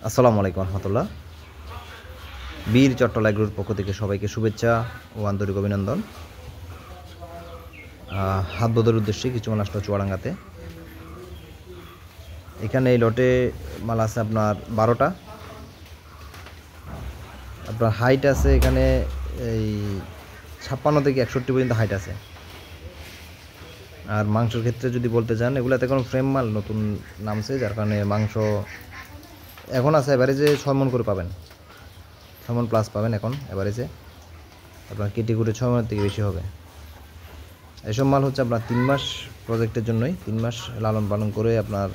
আসসালামু আলাইকুম রহমতুল্লাহ। বীর চট্টলা এগ্রোর পক্ষ থেকে সবাইকে শুভেচ্ছা ও আন্তরিক অভিনন্দন। হাত বদলের উদ্দেশ্যে কিছু মাল আসলো চুয়াডাঙ্গাতে। এখানে এই লটে মাল আছে আপনার 12টা। আপনার হাইট আছে এখানে এই 56 থেকে 61 পর্যন্ত হাইট আছে। আর মাংসের ক্ষেত্রে যদি বলতে চান, এগুলাতে কোনো ফ্রেম মাল নতুন নামছে, যার কারণে মাংস এখন আছে অ্যাভারেজে 6 মণ করে পাবেন, 6 মণ প্লাস পাবেন এখন অ্যাভারেজে। আপনার কেটে কুটে 6 মণের থেকে বেশি হবে। এসব মাল হচ্ছে আপনার 3 মাস প্রজেক্টের জন্যই, 3 মাস লালন পালন করে আপনার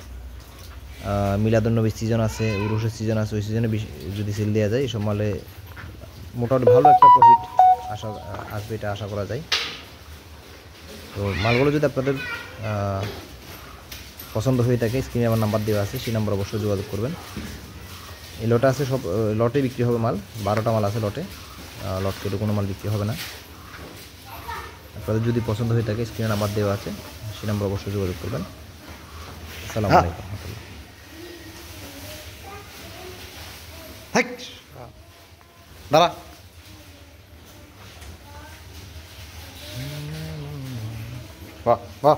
মিলাদুন্নবীর সিজন আছে, উরুষের সিজন আছে, ওই সিজনে যদি সেল দেওয়া যায় এসব মালে মোটামুটি ভালো একটা প্রফিট আসবে, এটা আশা করা যায়। তো মালগুলো যদি আপনাদের পছন্দ হয়ে থাকে, স্ক্রিনে আমার নাম্বার দেওয়া আছে, সেই নাম্বার অবশ্যই যোগাযোগ করবেন। এই লটে আছে, সব লটে বিক্রি হবে মাল, 12টা মাল আছে লটে, লট কেটে কোনো মাল বিক্রি হবে না। আপনাদের যদি পছন্দ হয়ে থাকে, স্ক্রিনে নাম্বার দেওয়া আছে, সেই নাম্বার অবশ্যই যোগাযোগ করবেন। আসসালামু আলাইকুম। দাঁড়া বাহ বাহ